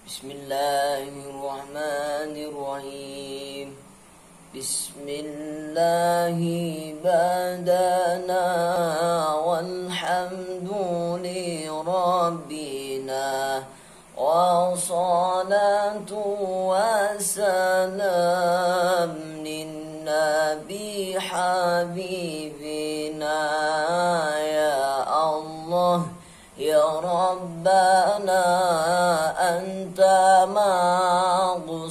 Bismillahirrahmanirrahim. Bismillahi badana walhamduli rabbina wa salatu wassalam linnabi habibina ya Allah ya Rabbana anta maqsuduna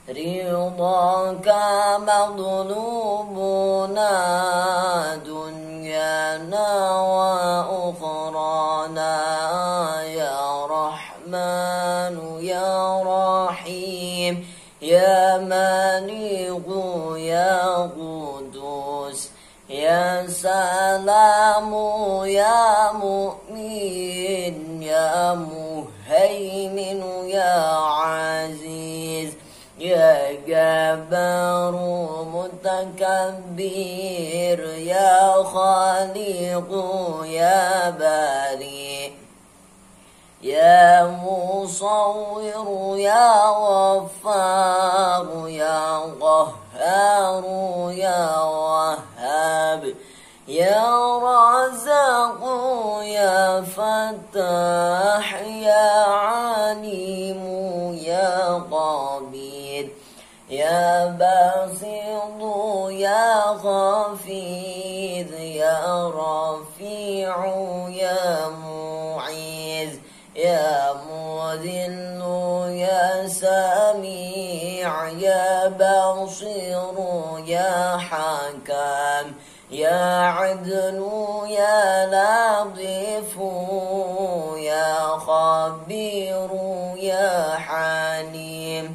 ridhaka madlubuna dunyana wa ukhrana ya Rahmanu ya Rahim ya Maliku ya Qudus ya Salamu ya Mu'min ya Muhaimin ya Aziz ya Jabbaru Mutakabbir ya Khaliqu ya Bari ya Musawwir ya Ghaffar ya Qahhar ya Wahhab ya Razzaq ya Fattah ya Alim ya Qabid ya Basit ya Khafid ya Rafi'u ya Mu'iz ya Mudhil ya Sami' ya Basir ya Hakam ya Adlu ya Latifu ya Khabiru ya Halim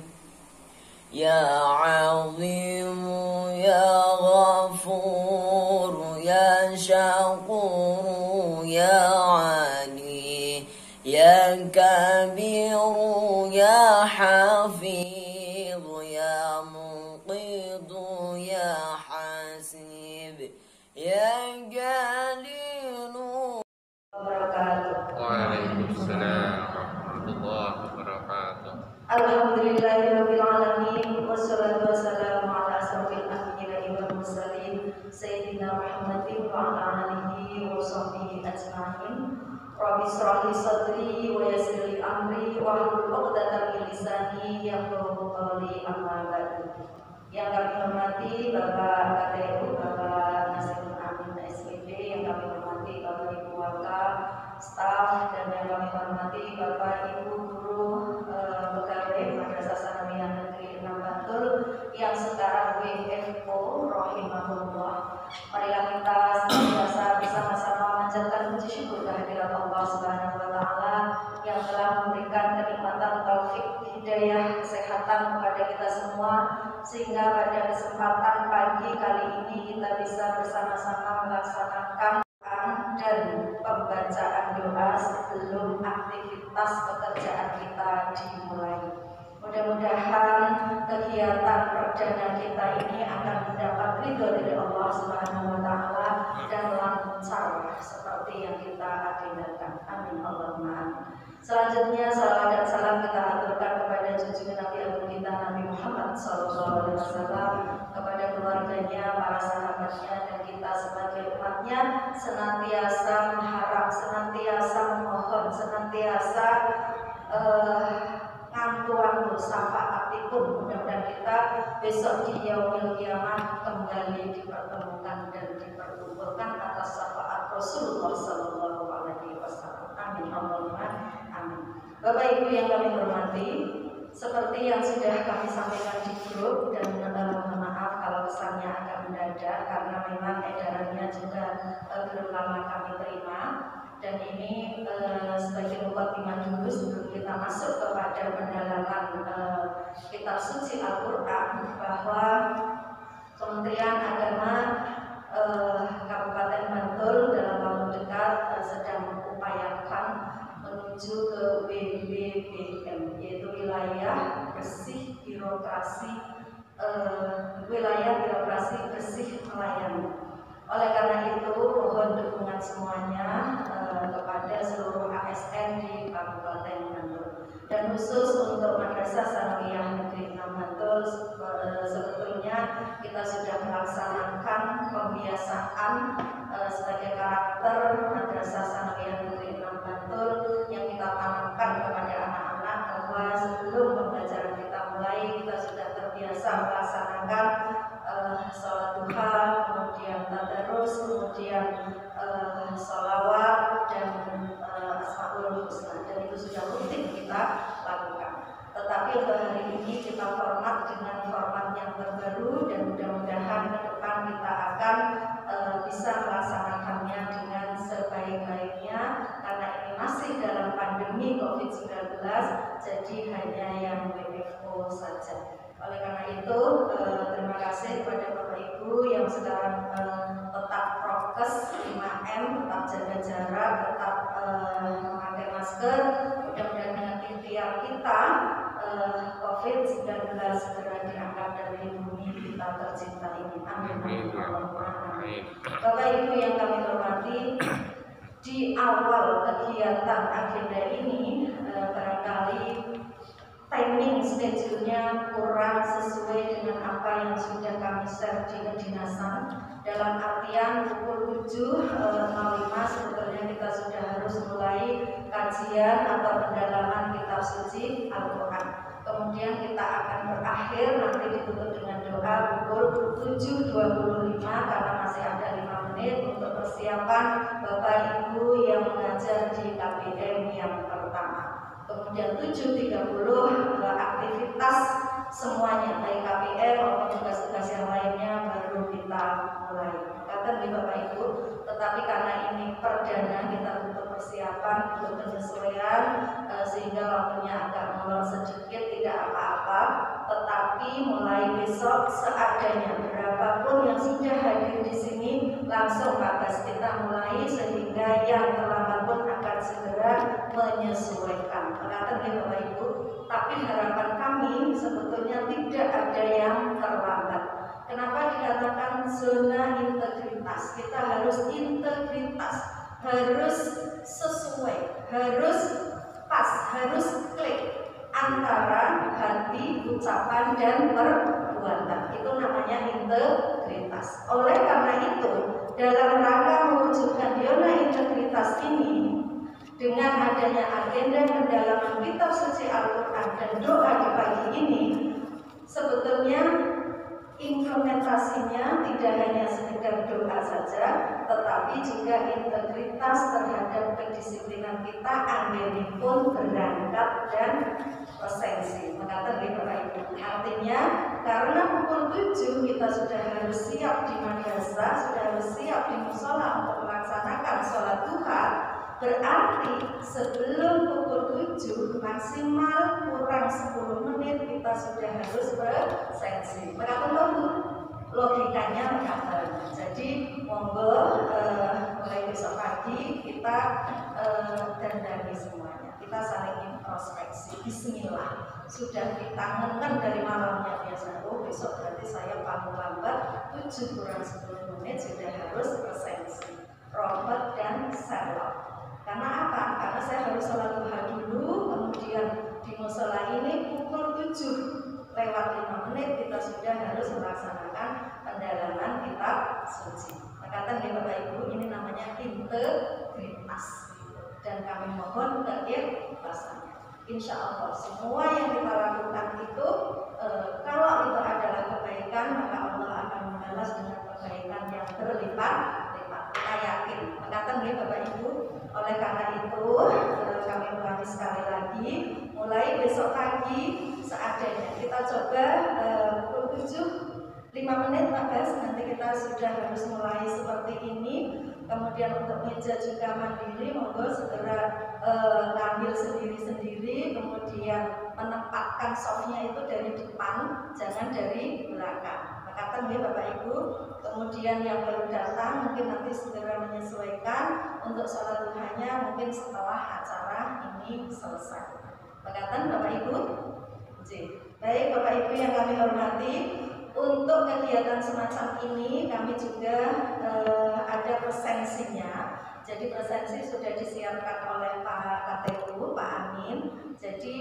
ya Azimu ya Ghafur ya Syakuru ya Ali ya Kabiru ya Hafidh ya Muqidu ya Hasib ya Jalilu. Waalaikumsalam warahmatullahi wabarakatuh. Alhamdulillahirabbil alamin wassalatu wassalamu ala asrofil anbiya'i wal mursalin sayyidina Muhammadin wa ala alihi wa sahbihi ajma'in. Rabbi shrah li sadri wa yassir li amri wahlul 'uqdatam min lisani yafqahu qawli, amma ba'du. Yang kami hormati Bapak KTU, Bapak Nasirul Amin SPP, yang kami hormati Bapak Ibu Wakaf, staf, dan yang kami hormati Bapak Ibu guru pegawai Madrasah Sanawiyah Negeri 6 Bantul yang sekarang WFO rahimahullah. Marilah kita senantiasa bersama-sama memanjatkan puji syukur kehadirat Allah Subhanahu wa taala yang telah memberikan kenikmatan taufik, hidayah, kesehatan kepada kita semua, sehingga pada kesempatan pagi kali ini kita bisa bersama-sama melaksanakan dan pembacaan doa sebelum aktivitas pekerjaan kita dimulai. Mudah-mudahan kegiatan perdana kita ini akan mendapat ridho dari Allah Subhanahu wa taala dan lancar seperti yang kita agendakan. Amin Allahumma amin. Selanjutnya salawat dan salam kita aturkan kepada junjungan Nabi Agung kita Nabi Muhammad SAW, kepada keluarganya, para sahabatnya, dan kita sebagai umatnya senantiasa mengharap, senantiasa memohon, senantiasa ngantu syafaatipun. Mudah-mudahan kita besok di yaumil kiamah kembali dipertemukan dan diperkumpulkan atas syafaat Rasulullah Sallallahu Alaihi Wasallam. Amin Allahumma amin. Bapak Ibu yang kami hormati, seperti yang sudah kami sampaikan di grup, dan mohon maaf kalau kesannya agak mendadak karena memang edarannya juga belum lama kami terima. Dan ini sebagai mukadimah dulu sebelum kita masuk kepada pendalaman kitab suci Al-Quran, bahwa Kementerian Agama Kabupaten Bantul dalam waktu dekat sedang mengupayakan menuju ke WBBM, yaitu wilayah bersih birokrasi, wilayah birokrasi bersih melayani. Oleh karena itu, mohon dukungan semuanya kepada seluruh ASN di Kabupaten dan khusus untuk Madrasah Tsanawiyah Negeri 6 Bantul, sebetulnya kita sudah melaksanakan pembiasaan sebagai karakter Madrasah Tsanawiyah Negeri 6 Bantul yang kita tanamkan kepada anak-anak bahwa sebelum pembelajaran kita mulai, kita sudah terbiasa melaksanakan sholat duha, kemudian tadarus, kemudian sholawat dan asmaul husna, dan itu sudah rutin kita lakukan. Tetapi untuk hari ini kita format dengan format yang terbaru, dan mudah-mudahan ke depan kita akan bisa melaksanakannya dengan sebaik-baiknya, karena ini masih dalam pandemi COVID-19, jadi hanya yang WFO saja. Oleh karena itu, terima kasih kepada Bapak Ibu yang sekarang tetap prokes 5M, tetap jaga jarak, tetap memakai masker. Mudah-mudahan dengan ikhtiar kita, COVID-19 segera diangkat dari bumi kita tercinta ini. Amin. Bapak Ibu yang kami hormati, di awal kegiatan agenda ini barangkali timing schedule-nya kurang sesuai dengan apa yang sudah kami share di kedinasan. Dalam artian pukul 7.05 sebetulnya kita sudah harus mulai kajian atau pendalaman kitab suci Al-Quran. Kemudian kita akan berakhir nanti ditutup dengan doa pukul 7.25 karena masih ada 5 menit untuk persiapan Bapak Ibu yang mengajar di KBM yang pertama. Kemudian 7.30 aktivitas semuanya, baik KPM maupun tugas-tugas yang lainnya baru kita mulai. Kata Bapak Ibu, tetapi karena ini perdana kita butuh persiapan untuk penyesuaian, sehingga waktunya agak molor sedikit, tidak apa-apa. Tetapi mulai besok seadanya, berapapun yang sudah hadir di sini langsung kita mulai, sehingga yang terlambat pun akan segera menyesuaikan. Kata Bapak Ibu, tapi harapan kami sebetulnya tidak ada yang terlambat. Kenapa dikatakan zona integritas? Kita harus integritas, harus sesuai, harus pas, harus klik antara hati, ucapan, dan perbuatan. Itu namanya integritas. Oleh karena itu, dalam rangka mewujudkan zona integritas ini, dengan adanya agenda pendalaman kitab suci Al-Quran dan doa di pagi ini, sebetulnya implementasinya tidak hanya sekedar doa saja, tetapi juga integritas terhadap kedisiplinan kita angin pun berangkat dan presensi. Mengatakan Bapak Ibu, artinya karena pukul 7 kita sudah harus siap di madrasah, sudah harus siap di musola untuk melaksanakan sholat duha. Berarti sebelum pukul 7 maksimal kurang 10 menit kita sudah harus bersensi. Maka tunggu logikanya mengatakan. Jadi monggo mulai besok pagi kita dandani semuanya. Kita saling introspeksi. Bismillah. Sudah ditangankan dari malamnya biasa. Oh besok berarti saya paling lambat 7 kurang 10 menit sudah harus bersensi. Robert dan Sherlock. Karena apa? Karena saya harus sholat duha dulu, kemudian di musola ini pukul 7 lewat 5 menit kita sudah harus melaksanakan pendalaman kitab suci. Maka Bapak Ibu, ini namanya integritas, dan kami mohon keikhlasannya. Insya Allah semua yang kita lakukan itu, kalau itu adalah kebaikan, maka Allah akan membalas dengan kebaikan yang berlipat-lipat. Kita yakin. Maka Bapak Ibu, oleh karena itu kami ulangi sekali lagi, mulai besok pagi seadanya kita coba pukul 7 5 menit Pak Bas, nanti kita sudah harus mulai seperti ini. Kemudian untuk meja juga mandiri, monggo segera ngambil sendiri-sendiri, kemudian menempatkan softnya itu dari depan, jangan dari belakang. Makatan ya Bapak Ibu. Kemudian yang baru datang mungkin nanti segera menyesuaikan untuk sholat duhanya mungkin setelah acara ini selesai. Makatan Bapak Ibu. Baik Bapak Ibu yang kami hormati, untuk kegiatan semacam ini kami juga ada presensinya. Jadi presensi sudah disiapkan oleh Pak KTU, Pak Amin. Jadi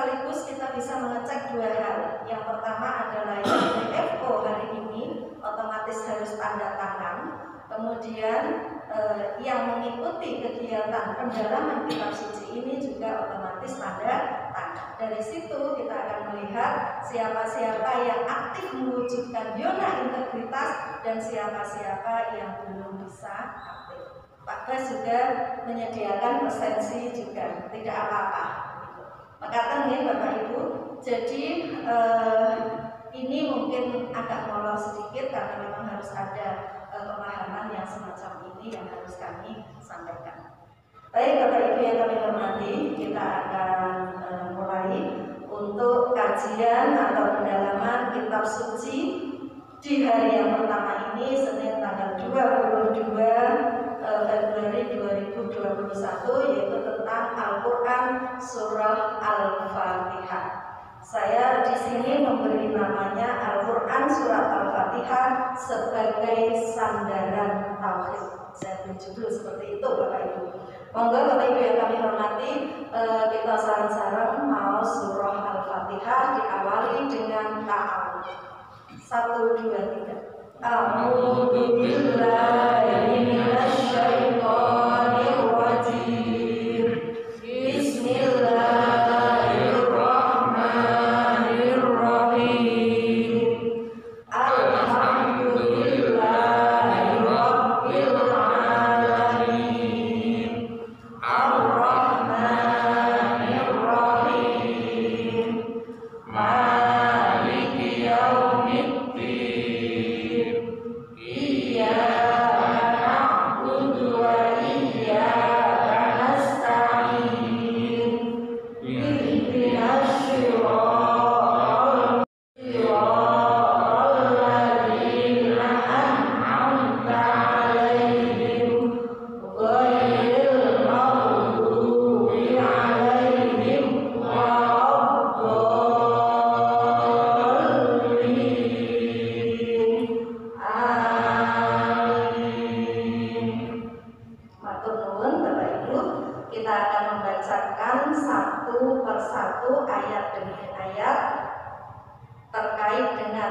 sekaligus kita bisa mengecek dua hal. Yang pertama adalah yang DFO hari ini otomatis harus tanda tangan. Kemudian yang mengikuti kegiatan pendalaman kitab suci ini juga otomatis tanda tangan. Dari situ kita akan melihat siapa-siapa yang aktif mewujudkan zona integritas dan siapa-siapa yang belum bisa aktif. Pak Bas juga menyediakan presensi juga, tidak apa-apa. Maka nih Bapak Ibu, jadi ini mungkin agak molor sedikit karena memang harus ada pemahaman yang semacam ini yang harus kami sampaikan. Baik Bapak Ibu yang kami hormati, kita akan mulai untuk kajian atau pendalaman kitab suci di hari yang pertama ini, Senin tanggal 22 Februari 2021, yaitu tentang Al-Quran Surah Al-Fatihah. Saya di sini memberi namanya Al-Quran Surat Al-Fatihah sebagai sandaran tauhid. Saya beri judul seperti itu Bapak Ibu. Monggo Bapak Ibu yang kami hormati, kita sarang-sarang mau surah Al-Fatihah diawali dengan ta'awudz. 1, 2, 3. A'udzu billahi minasy syaithanir rajim. Bismillahirrahmanirrahim. Alhamdulillahirabbil alamin. Ar-Rahmanir Rahim. Maliki yaumiddin.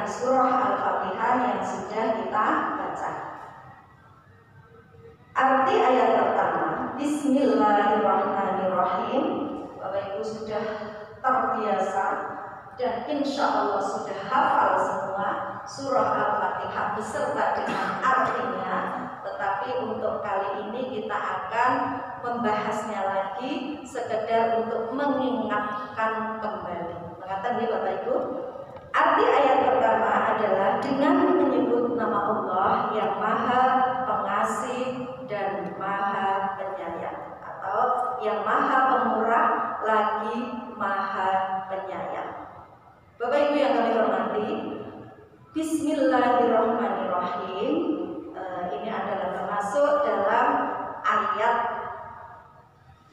Surah Al-Fatihah yang sudah kita baca. Arti ayat pertama, Bismillahirrahmanirrahim. Bapak Ibu sudah terbiasa dan insya Allah sudah hafal semua surah Al-Fatihah beserta dengan artinya. Tetapi untuk kali ini kita akan membahasnya lagi sekedar untuk mengingatkan kembali. Mengatakan ya Bapak Ibu. Arti ayat pertama adalah dengan menyebut nama Allah yang Maha Pengasih dan Maha Penyayang, atau yang Maha Pemurah lagi Maha Penyayang. Bapak Ibu yang kami hormati, Bismillahirrahmanirrahim. Ini adalah termasuk dalam ayat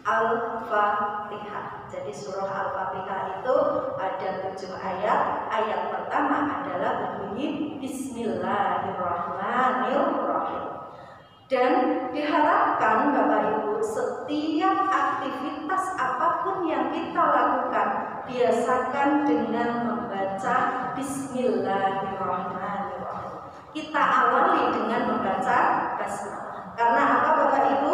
Al-Fatihah. Jadi surah Al-Fatihah itu ada 7 ayat. Ayat pertama adalah berbunyi Bismillahirrahmanirrahim. Dan diharapkan Bapak Ibu setiap aktivitas apapun yang kita lakukan biasakan dengan membaca Bismillahirrahmanirrahim. Kita awali dengan membaca basmalah. Karena apa Bapak Ibu?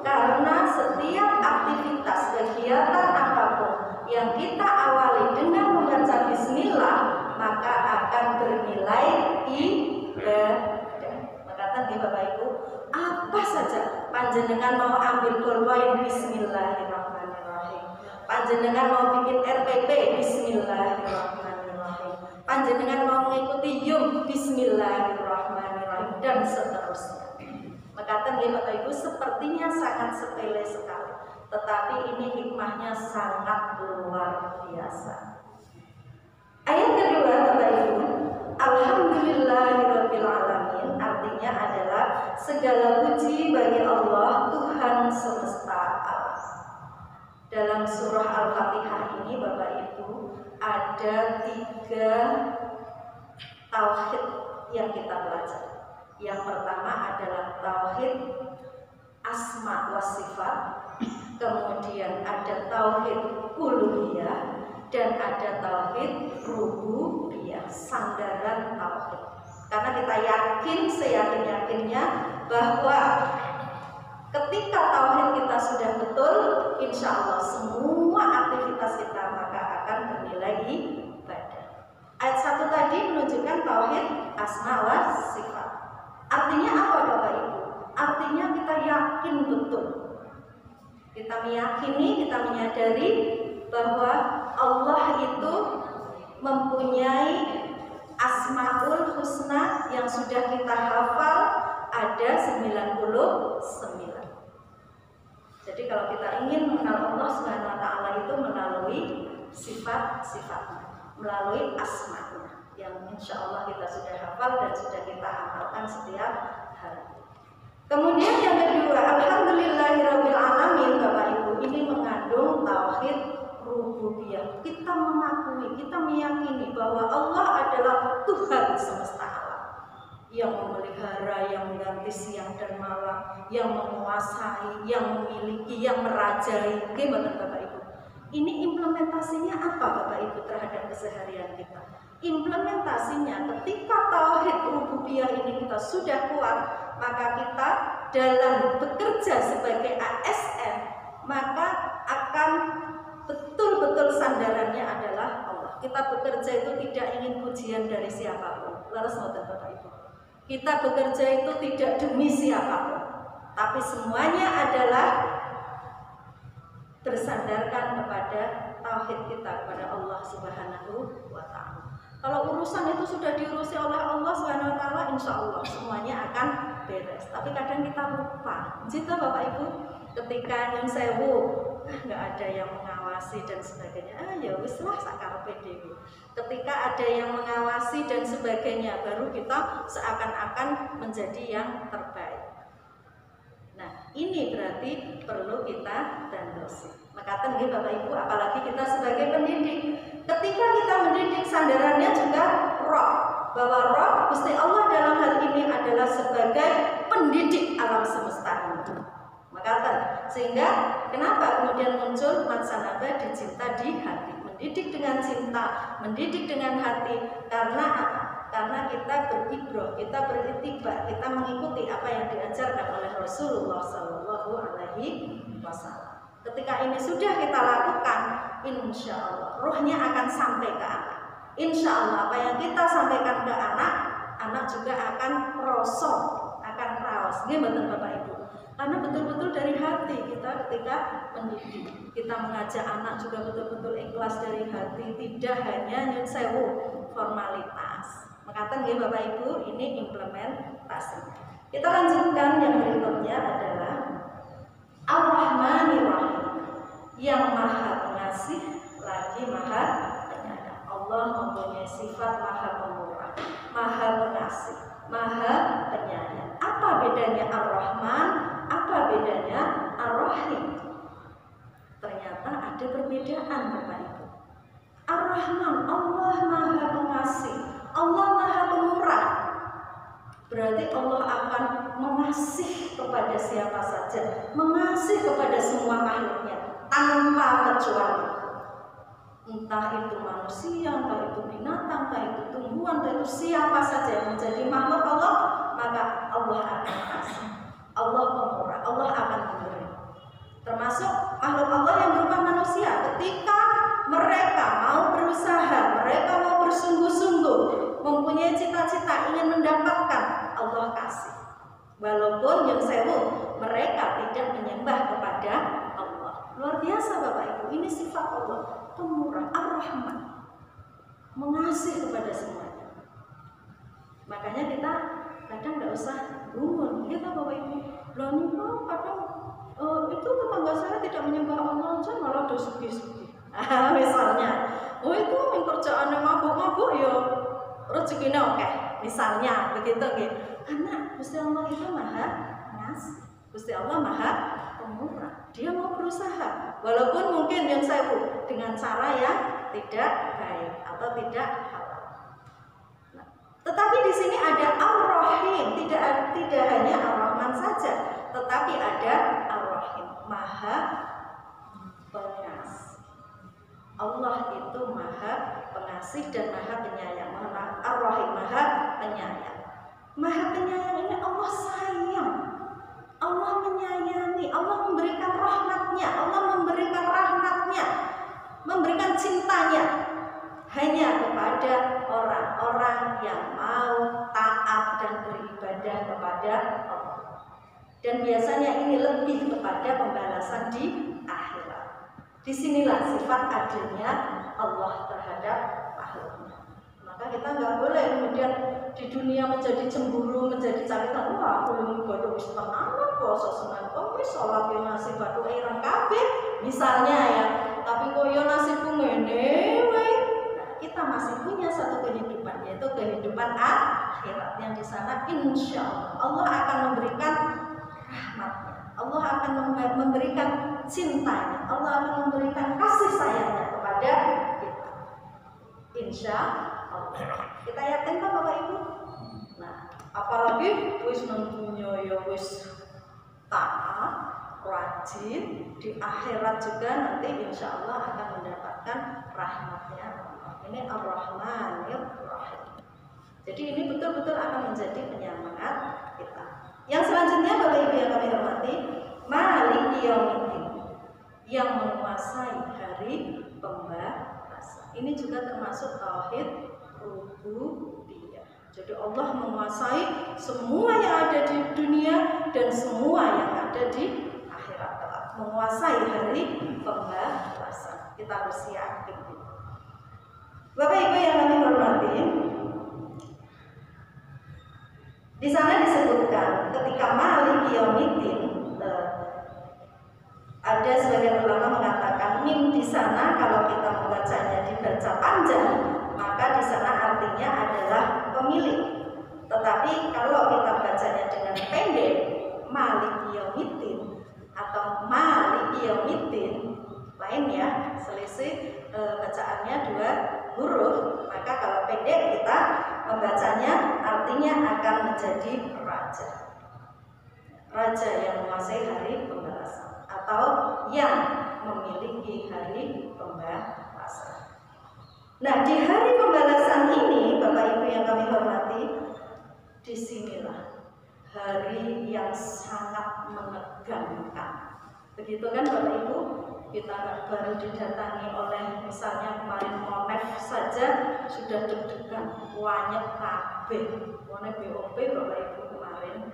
Karena setiap aktivitas kegiatan apapun yang kita awali dengan membaca bismillah maka akan bernilai ibadah. Maka tadi Bapak Ibu, apa saja panjenengan mau ambil pulpoin bismillahirrahmanirrahim, panjenengan mau bikin RPP bismillahirrahmanirrahim, panjenengan mau mengikuti Yum bismillahirrahmanirrahim dan seterusnya. Maka Bapak Ibu sepertinya sangat sepele sekali, tetapi ini hikmahnya sangat luar biasa. Ayat kedua Bapak Ibu, Alhamdulillahirabbil alamin, artinya adalah segala puji bagi Allah Tuhan semesta alam. Dalam surah Al-Fatihah ini Bapak Ibu ada 3 tauhid yang kita belajar. Yang pertama adalah tauhid asma wa sifat, kemudian ada tauhid uluhiyah, dan ada tauhid rububiyah, sandaran tauhid. Karena kita yakin seyakin-yakinnya bahwa ketika tauhid kita sudah betul, insya Allah semua aktivitas kita maka akan bernilai ibadah. Ayat 1 tadi menunjukkan tauhid asma wa sifat. Artinya apa Bapak Ibu? Artinya kita yakin betul. Kita meyakini, kita menyadari bahwa Allah itu mempunyai Asmaul Husna yang sudah kita hafal ada 99. Jadi kalau kita ingin mengenal Allah Subhanahu wa taala itu melalui sifat-sifatnya, melalui asma-Nya yang insya Allah kita sudah hafal dan sudah kita amalkan setiap hari. Kemudian yang kedua, alhamdulillahirabbil alamin, Bapak Ibu, ini mengandung tauhid rububiyah. Kita mengakui, kita meyakini bahwa Allah adalah Tuhan semesta alam, yang memelihara, yang mengganti siang dan malam, yang menguasai, yang memiliki, yang merajai. Gimana Bapak Ibu? Ini implementasinya apa Bapak Ibu terhadap keseharian kita? Implementasinya ketika tauhid rububiyah ini kita sudah kuat, maka kita dalam bekerja sebagai ASN maka akan betul-betul sandarannya adalah Allah. Kita bekerja itu tidak ingin pujian dari siapapun. Laras ngoten Bapak Ibu. Kita bekerja itu tidak demi siapapun, tapi semuanya adalah bersandarkan kepada tauhid kita kepada Allah Subhanahu wa taala. Kalau urusan itu sudah diurusi oleh Allah Subhanahu wa taala, insya Allah semuanya akan beres. Tapi kadang kita lupa. Jika Bapak Ibu ketika nyun sewu nggak ada yang mengawasi dan sebagainya, ya wis lah sakarepe dhewe. Ketika ada yang mengawasi dan sebagainya, baru kita seakan-akan menjadi yang terbaik. Nah, ini berarti perlu kita dandosi. Makaten nggih Bapak Ibu, apalagi kita sebagai pendidik. Ketika kita mendidik, sandarannya juga roh. Bahwa roh Gusti Allah dalam hal ini adalah sebagai pendidik alam semesta ini. Makaten, sehingga kenapa kemudian muncul matsanaba dicinta di hati. Mendidik dengan cinta, mendidik dengan hati. Karena kita beribroh, kita beritibar, kita mengikuti apa yang diajarkan oleh Rasulullah Sallallahu Alaihi Wasallam. Ketika ini sudah kita lakukan, insya Allah ruhnya akan sampai ke anak. Insya Allah apa yang kita sampaikan ke anak, anak juga akan rosok, akan raos. Gimana Bapak Ibu? Karena betul-betul dari hati kita ketika mendidik, kita mengajak anak juga betul-betul ikhlas dari hati, tidak hanya nyun sewu formalitas. Makaten ya Bapak Ibu, ini implementasinya. Kita lanjutkan, yang berikutnya adalah Ar-Rahmanir Rahim, yang maha pengasih lagi maha penyayang. Allah mempunyai sifat maha pemurah, maha pengasih, maha penyayang. Apa bedanya Ar-Rahman? Apa bedanya Ar-Rahim? Ternyata ada perbedaan Bapak Ibu. Ar-Rahman, Allah maha pengasih, Allah maha pemurah. Berarti Allah akan mengasih kepada siapa saja, mengasih kepada semua makhluknya tanpa kecuali. Entah itu manusia, entah itu binatang, entah itu tumbuhan, entah itu siapa saja yang menjadi makhluk Allah, maka Allah akan kasih. Allah pemurah, Allah akan memberi. Termasuk makhluk Allah yang berupa manusia, ketika mereka mau berusaha, mereka mau bersungguh-sungguh, mempunyai cita-cita ingin mendapatkan, Allah kasih. Walaupun yang sewu, mereka tidak menyembah kepada Allah. Luar biasa Bapak Ibu, ini sifat Allah, pemurah, Ar-Rahman, mengasihi kepada semuanya. Makanya kita kadang tidak usah gumun, kita Bapak Ibu, loh nih kadang itu tetangga saya tidak menyembah Allah aja malah udah sugi-sugi. Misalnya, itu kerjaannya mabuk-mabuk ya rezekinya oke. Misalnya begitu gitu. Karena Gusti Allah itu maha ngasih, Gusti Allah maha pemurah. Dia mau berusaha, walaupun mungkin yang saya dengan cara yang tidak baik atau tidak halal. Nah, tetapi di sini ada Ar-Rahim, tidak hanya Ar-Rahman saja, tetapi ada Ar-Rahim, maha pengasih. Allah itu pengasih dan maha penyayang. Mohon maaf, Ar-Rahim, maha penyayang. Maha penyayang ini Allah sayang, Allah menyayangi, Allah memberikan rahmatnya, Allah memberikan rahmatnya, memberikan cintanya hanya kepada orang-orang yang mau taat dan beribadah kepada Allah. Dan biasanya ini lebih kepada pembalasan di akhirat. Disinilah sifat adilnya Allah terhadap makhluknya. Maka kita nggak boleh kemudian di dunia menjadi cemburu, menjadi caritan. Wah, aku yang ibadah wis tenan poso Senin Kamis salat yo nasib batu ireng kabeh misalnya ya. Tapi koyo nasibku ngene wae. Kita masih punya satu kehidupan, yaitu kehidupan akhirat yang di sana insya Allah akan memberikan rahmatnya, Allah akan memberikan cintanya, Allah akan memberikan kasih sayangnya kepada kita. Insya Allah. Kita yakin kan Bapak Ibu? Nah, apalagi wis nentunya ya wis taat, rajin, di akhirat juga nanti insya Allah akan mendapatkan rahmatnya Allah. Ini Ar-Rahmanir Rahim. Jadi ini betul-betul akan menjadi penyemangat kita. Yang selanjutnya Bapak Ibu yang kami hormati, Maliki Yaumiddin, yang menguasai hari pembalasan. Ini juga termasuk tauhid rububiyah. Jadi Allah menguasai semua yang ada di dunia dan semua yang ada di akhirat kelak. Menguasai hari pembalasan. Kita harus yakin. Bapak Ibu yang kami hormati, di sana disebutkan ketika Maliki Yaumiddin, ada sebagian ulama mengatakan mim di sana kalau kita membacanya dibaca panjang, maka di sana artinya adalah pemilik. Tetapi kalau kita bacanya dengan pendek, Maliki Yaumiddin atau Maliki Yaumiddin, lain ya, selisih bacaannya 2 huruf, maka kalau pendek kita membacanya artinya akan menjadi raja. Raja yang menguasai hari pembalasan atau yang memiliki hari pembalasan. Nah, di hari pembalasan ini Bapak Ibu yang kami hormati, disinilah hari yang sangat menegangkan. Begitu kan Bapak Ibu? Kita baru didatangi oleh misalnya kemarin Monef saja sudah deg-degan, wanyek kabeh, Monef BOP Bapak Ibu kemarin.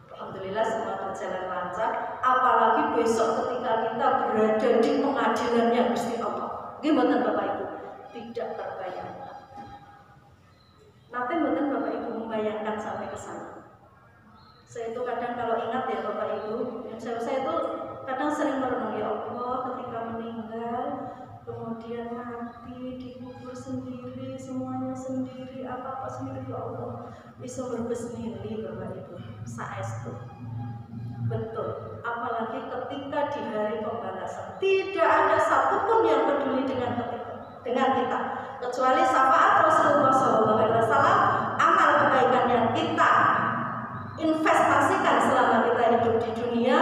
Alhamdulillah semua berjalan lancar. Apalagi besok ketika kita berada di pengadilannya Gusti Allah. Gimana Bapak Ibu? Tidak terbayangkan. Nanti mboten Bapak Ibu membayangkan sampai ke sana. Saya itu kadang kalau ingat ya Bapak Ibu, saya itu kadang sering merenung, ya Allah, ketika meninggal kemudian mati dikubur sendiri, semuanya sendiri, apa-apa sendiri, ya Allah, bisa berbesmili Bapak Ibu, saestu. Betul, apalagi ketika di hari pembalasan tidak ada satupun yang peduli dengan kita, kecuali syafaat Rasulullah SAW, amal kebaikan yang kita investasikan selama kita hidup di dunia,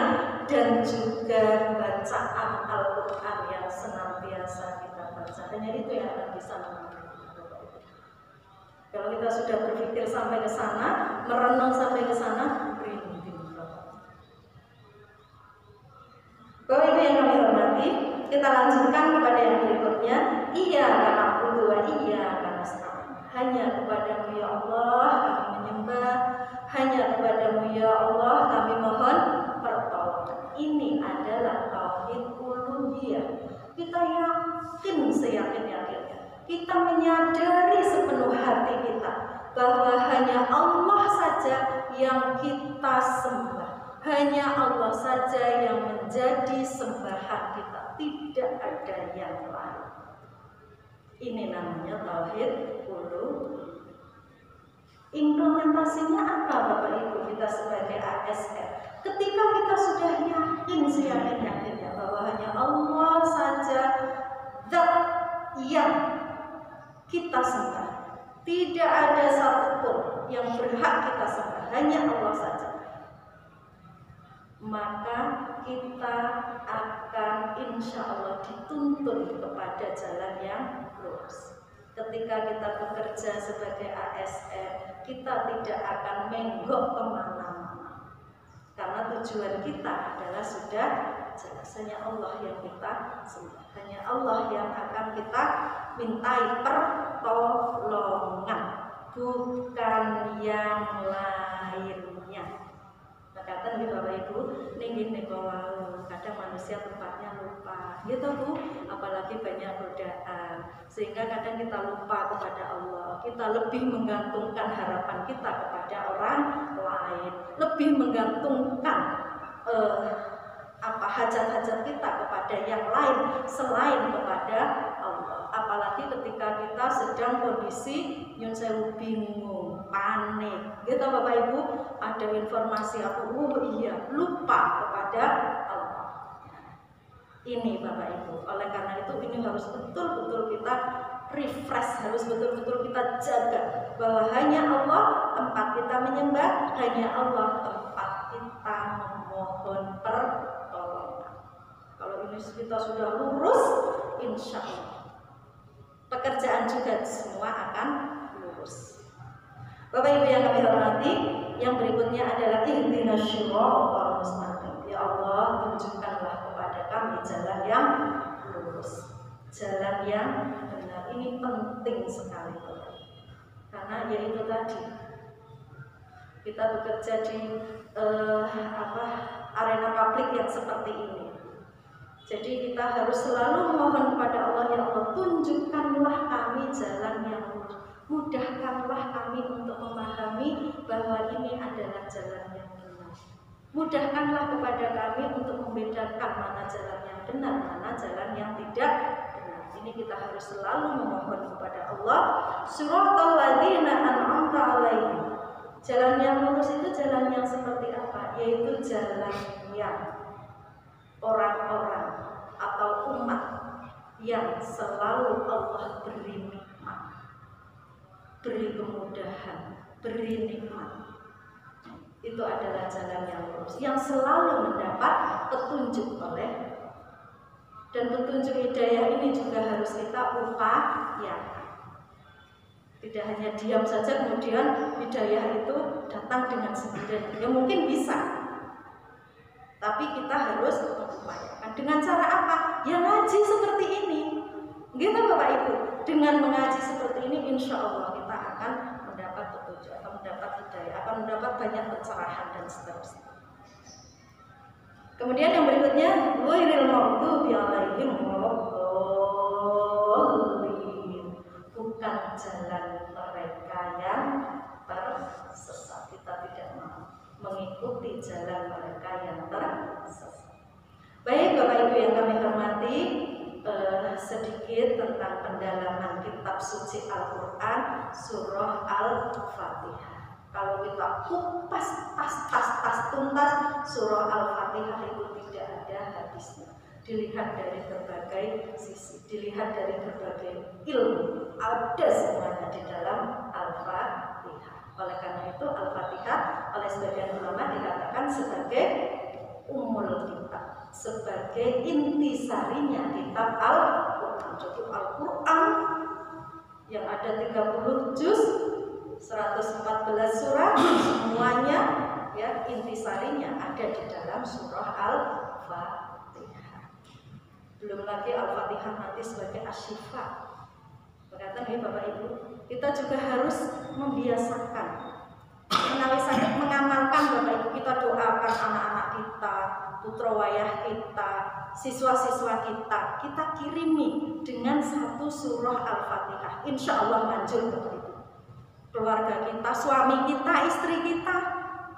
dan juga bacaan Al-Quran yang senantiasa kita baca. Hanya itu yang akan bisa menentukan. Kalau kita sudah berpikir sampai ke sana, merenung sampai ke sana, merinding. Bapak Ibu yang kami hormati, kita lanjutkan kepada yang berikutnya. Iyyaka na'budu wa iyyaka nasta'in. Hanya kepadamu ya Allah kami menyembah, hanya kepadamu ya Allah kami mohon pertolongan. Ini adalah tauhid uluhiyah. Kita yakin seyakin-yakinnya, kita menyadari sepenuh hati kita bahwa hanya Allah saja yang kita sembah, hanya Allah saja yang menjadi sembahan kita, tidak ada yang lain. Ini namanya tauhid uluhiyah. Implementasinya apa Bapak Ibu kita sebagai ASN? Ketika kita sudah yakin seyakin-yakinnya bahwa hanya Allah saja zat yang kita sembah, tidak ada satupun yang berhak kita sembah, hanya Allah saja, maka kita akan insya Allah dituntun kepada jalan yang lurus. ketika kita bekerja sebagai ASN, kita tidak akan menggok kemana-mana, karena tujuan kita adalah sudah jelas, hanya Allah yang kita sembah, hanya Allah yang akan kita mintai pertolongan, bukan yang lainnya. Kata Bapak Ibu, ninggih wau, kadang manusia tempatnya lupa, gitu Bu, apalagi banyak godaan, sehingga kadang kita lupa kepada Allah. Kita lebih menggantungkan harapan kita kepada orang lain, lebih menggantungkan hajat-hajat kita kepada yang lain selain kepada Allah. Apalagi ketika kita sedang kondisi nyun sewu bingung, panik, gitu Bapak Ibu, ada informasi apa, iya, lupa kepada Allah. Ini Bapak Ibu, oleh karena itu ini harus betul-betul kita refresh, harus betul-betul kita jaga bahwa hanya Allah tempat kita menyembah, hanya Allah tempat kita memohon pertolongan. Kalau ini kita sudah lurus, insya Allah pekerjaan juga semua akan lurus. Bapak Ibu yang kami hormati, yang berikutnya adalah ihdinas shiratal mustaqim. Ya Allah, tunjukkanlah kepada kami jalan yang lurus, jalan yang benar. Ini penting sekali, Bapak. Karena yaitu tadi kita bekerja di arena publik yang seperti ini. Jadi kita harus selalu mohon kepada Allah, ya Allah, tunjukkanlah kami jalan yang lurus, mudahkanlah kami untuk memahami bahwa ini adalah jalan yang benar. Mudahkanlah kepada kami untuk membedakan mana jalan yang benar, mana jalan yang tidak benar. Ini kita harus selalu memohon kepada Allah. Siratal ladzina an'amta 'alaihim. Jalan yang lurus itu jalan yang seperti apa? Yaitu jalan yang orang-orang atau umat yang selalu Allah beri nikmat, beri kemudahan, beri nikmat. Itu adalah jalan yang lurus, yang selalu mendapat petunjuk oleh, dan petunjuk hidayah ini juga harus kita upayakan. Tidak hanya diam saja kemudian hidayah itu datang dengan sendirinya. Ya mungkin bisa, tapi kita harus mengupayakan. Dengan cara apa? Ya ngaji seperti ini, gitu Bapak Ibu. Dengan mengaji seperti ini, insya Allah kita akan mendapat petunjuk, akan mendapat hidayah, akan mendapat banyak pencerahan dan seterusnya. Kemudian yang berikutnya, ghairil maghdubi 'alaihim waladdallin, bukan jalan mereka yang tersesat. Kita tidak mau mengikuti jalan mereka yang tersesat. Baik Bapak Ibu yang kami hormati, sedikit tentang pendalaman kitab suci Al-Quran, surah Al-Fatihah. Kalau kita kupas tas tuntas, surah Al-Fatihah itu tidak ada habisnya. Dilihat dari berbagai sisi, dilihat dari berbagai ilmu, ada semuanya di dalam Al-Fatihah. Oleh karena itu Al-Fatihah oleh sebagian ulama dikatakan sebagai umul kitab, sebagai intisarinya kitab Al-Quran. Jadi Al-Quran yang ada 30 juz, 114 surah, semuanya ya intisarinya ada di dalam surah Al-Fatihah. Belum lagi Al-Fatihah nanti sebagai asyifa. Berkata nih Bapak Ibu, kita juga harus membiasakan, menawi sakit mengamalkan Bapak Ibu, kita doakan anak-anak kita, putra wayah kita, siswa-siswa kita kirimi dengan satu surah Al-Fatihah. Insya Allah manjur Bapak Ibu. Keluarga kita, suami kita, istri kita,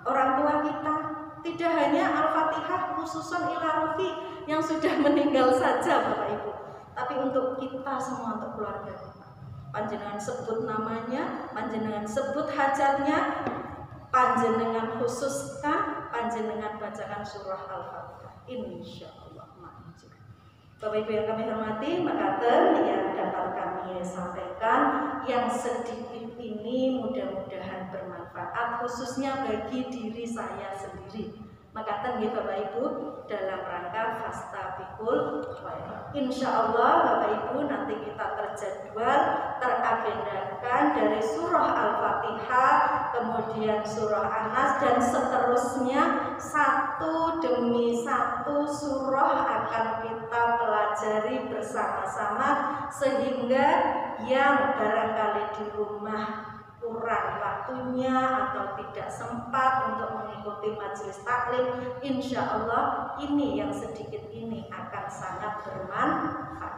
orang tua kita, tidak hanya Al-Fatihah khususon ila rufi yang sudah meninggal saja Bapak Ibu, tapi untuk kita semua, untuk keluarga kita. Panjenengan sebut namanya, panjenengan sebut hajatnya, panjenengan khususkan, panjenengan bacakan surah Al-Fatihah. Insya Allah manjur. Bapak Ibu yang kami hormati, maka yang dapat kami sampaikan yang sedikit ini mudah-mudahan bermanfaat, khususnya bagi diri saya sendiri, Makaten nggih Bapak Ibu dalam rangka fastabiqul khairat. Insyaallah Bapak Ibu nanti kita terjadwal teragendakan dari surah Al-Fatihah, kemudian surah An-Nas dan seterusnya satu demi satu surah akan kita pelajari bersama-sama sehingga yang barangkali di rumah kurang waktunya atau tidak sempat untuk mengikuti majelis taklim, insya Allah ini yang sedikit ini akan sangat bermanfaat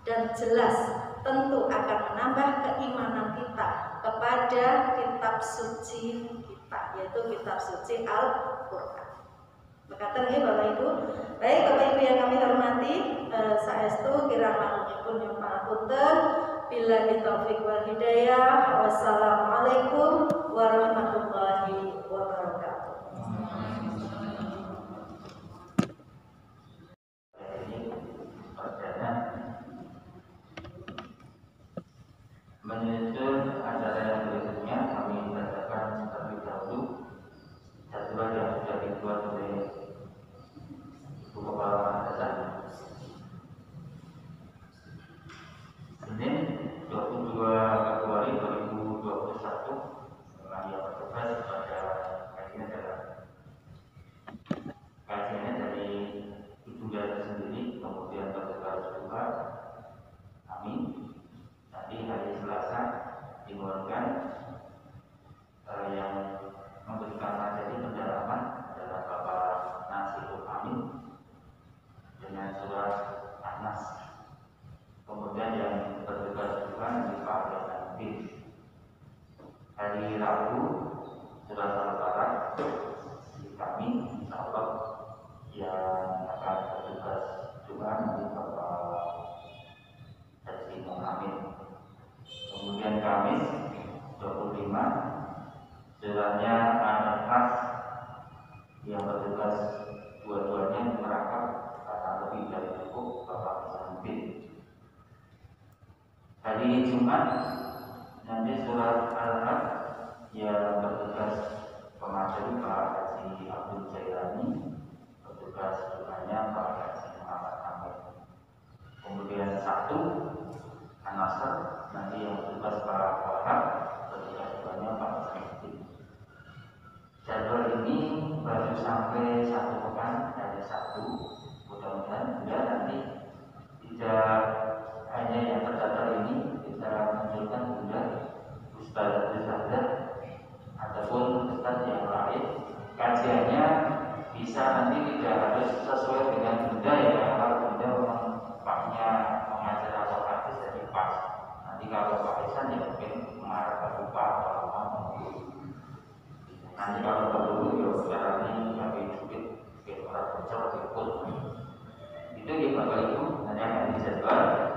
dan jelas tentu akan menambah keimanan kita kepada kitab suci kita, yaitu kitab suci Al-Quran. Makaten nggih Bapak Ibu. Baik Bapak Ibu yang kami hormati, saestu kirang langkungipun nyuwun pangapunten. Billahi taufiq wal hidayah. Wassalamualaikum warahmatullahi wabarakatuh. Menyusul acara yang berikutnya kami bacakan terlebih dahulu jadwal yang sudah dibuat oleh Ibu Kepala Madrasah. Senin 22 Februari 2021 yang bertugas pada kajian adalah kajiannya dari Ibunda itu sendiri, kemudian bertugas juga kami. Nanti hari Selasa dimulaikan yang memberikan materi pendalaman adalah Bapak Nasirul Amin dengan surat An-Nas. Kemudian yang bertugas juga di Pak Yasin. Hari Rabu surat Al-Baqarah di kami, insyaallah yang akan bertugas juga nanti Bapak Haji Amin. Kemudian Kamis 25 suratnya An-Nas yang bertugas dua-duanya merangkap karena lebih dari cukup Bapak Hasan. Hari Jumat nanti surat Al-Haq yang bertugas pemateri Pak Haji Abdul Jailani, bertugas dengannya Pak Haji Muhammad Amin. Kemudian Sabtu An-Nasr nanti yang bertugas Pak Wahab, bertugas dengannya Pak Haji. Jadwal ini baru sampai 1 pekan dari Sabtu. Mudah-mudahan juga nanti tidak hanya yang terdaftar ini kita munculkan juga ustaz-ustazah ataupun ustaz yang lain. Kajiannya bisa nanti tidak harus sesuai dengan bunda ya. Kalau bunda memang paknya mengajar atau hadis jadi pas. Nanti kalau Pak Isan ya mungkin mengarah ke lupa atau apa. Nanti kalau dulu ya sekarang ini kami sedikit orang bocor ikut. Itu ya Bapak Ibu hanya akan dijadwal.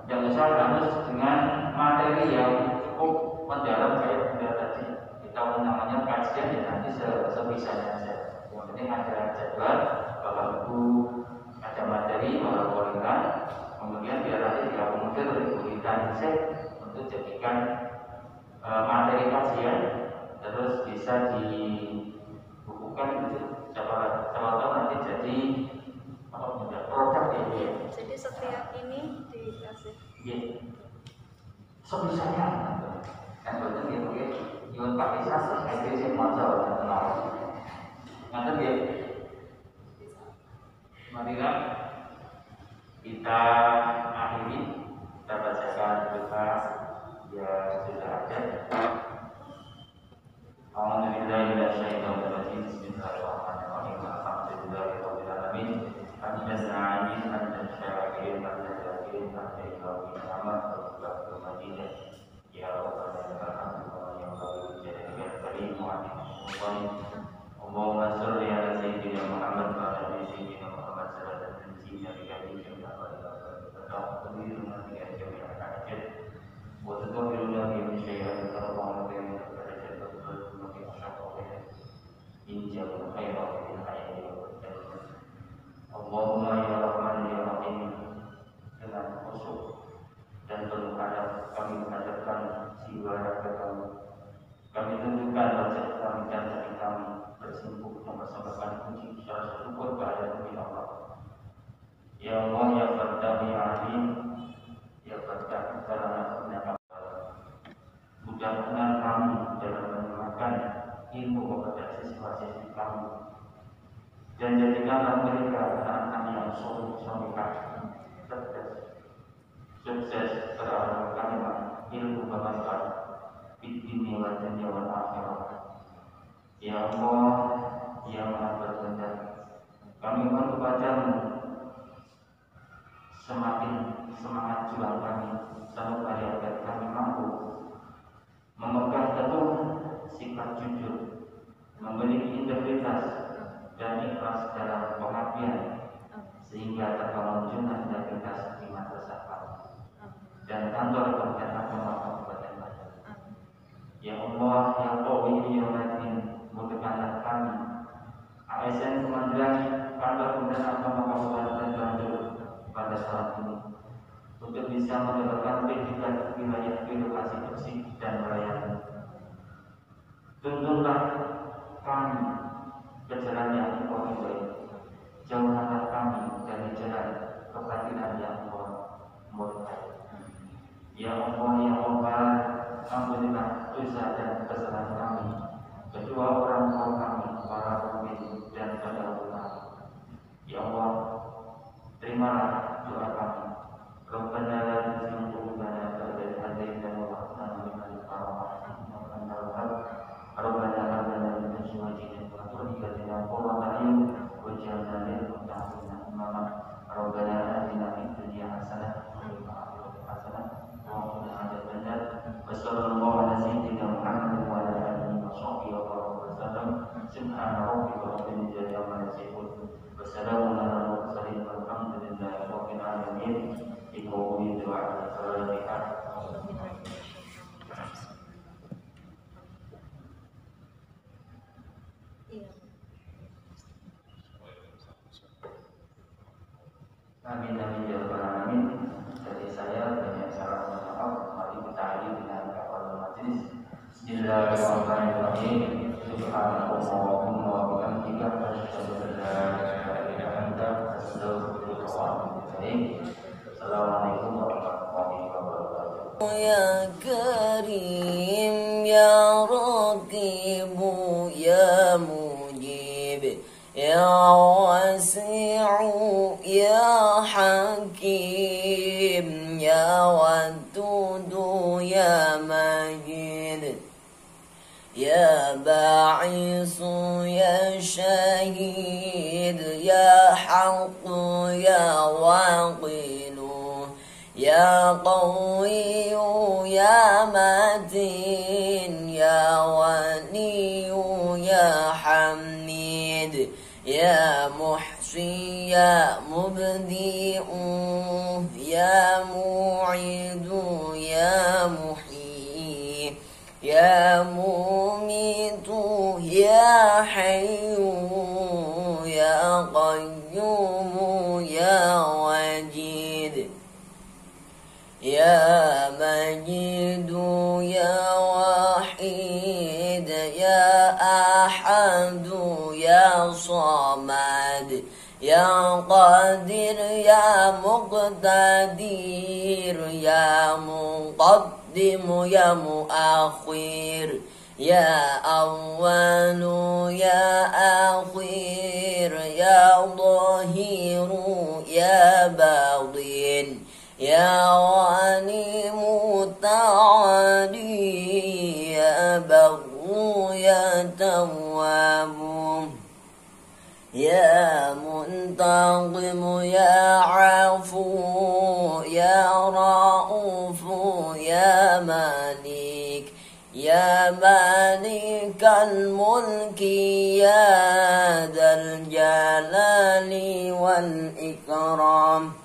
Dan usah harus dengan materi yang cukup mendalam kayak bunda tadi. Kita namanya kajian ya nanti sebisanya saja. Yang penting ada jadwal, Bapak Ibu ada materi walau ringan. Kemudian biar nanti diakomodir oleh Bu Rita untuk jadikan materi kajian, terus bisa dibukukan gitu. Siapa tahu nanti jadi produk ya. Jadi setiap ini dikasih. Iya. Sebisanya. Kan betul ya mungkin Yun Pak Isa itu sih masalah dan kenal. Nanti ya. Marilah kita akhiri, kita bacakan doa yang sudah ada. Alhamdulillah minasyaitonir rajim. Bismillahirrahmanirrahim. Alhamdulillahirabbil alamin. Hamdan na'amin, hamdan syakirin, hamdan zakirin, hamdan ilahi ni'mat, wa madinah. Ya Rabbana alhamdulillah ya Rabbal alamin. Karim mu'alim. Allahumma shalli ala sayyidina Muhammad wa ala sayyidina Muhammad sallallahu alaihi wa sallam. Wa semakin semangat juang kami sampai pada akhir kami mampu memegang teguh sikap jujur, memiliki integritas dan ikhlas dalam pengabdian, sehingga terbangun sunnah integritas di madrasah kami dan kantor Kementerian Agama Kabupaten Banjar. Ya Allah, ya Qawi ya Matin, mudahkanlah kami ASN Kementerian Kantor Kementerian Agama Kabupaten Banjar pada saat ini untuk bisa mendapatkan predikat wilayah birokrasi bersih dan melayani. Tuntunlah kami ke jalan yang Engkau ridhoi, jauhkanlah kami dari jalan kebatilan yang Engkau murkai. Ya Allah, ya Allah, ampunilah dosa dan kesalahan kami, kedua orang tua kami, para pemimpin dan pendahulu kami. Ya Allah, terimalah doa kami. Rabbana la tuzigh qulubana ba'da idh hadaytana wa hab lana min ladunka rahmah innaka antal wahhab. Rabbana hab lana min azwajina wa dhurriyyatina qurrata a'yun waj'alna lil muttaqina imama. Rabbana atina fid dunya hasanah wa fil akhirati hasanah wa qina adzabannar. Wassallallahu ala sayyidina Muhammad wa ala alihi wa sahbihi wa sallam. Subhana rabbika rabbil izzati amma yasifun. Wassalamun ala al-mursalin walhamdulillahi rabbil alamin. Iqawmi doa al-Fatihah. Amin amin ya rabbal alamin. Dari saya banyak salah dan maaf. Mari kita akhiri dengan kafaratul majlis. Bismillahirrahmanirrahim. Subhanallahumma wa bihamdika asyhadu an la ilaha illa anta astaghfiruka wa atubu ilaik. Assalamualaikum warahmatullahi wabarakatuh. Ya Karim ya Raqib ya Mujib ya Wasi'u ya Hakim ya Wadudu ya Majid ya Ba'isu ya Syahid ya Haqqu ya Waqilu ya Qawiyu ya Matin ya Waliyu ya Hamid ya Muhsi ya Mubdi'u ya Mu'idu ya Muhyi ya Mumitu ya Hayyu ya Qayyumu ya Wajid ya Majidu ya Wahid ya Ahadu ya Samad ya Qadir ya Muqtadir ya Muqaddim ya Muakhir ya Awwalu ya Akhir ya Zahiru ya Batin ya Walimu ta'ali ya Baghu ya Tawwabu ya Muntaqimu ya Afu ya Ra'ufu ya Malik ya Malikal Mulki ya Dzal Jalali wal Ikram.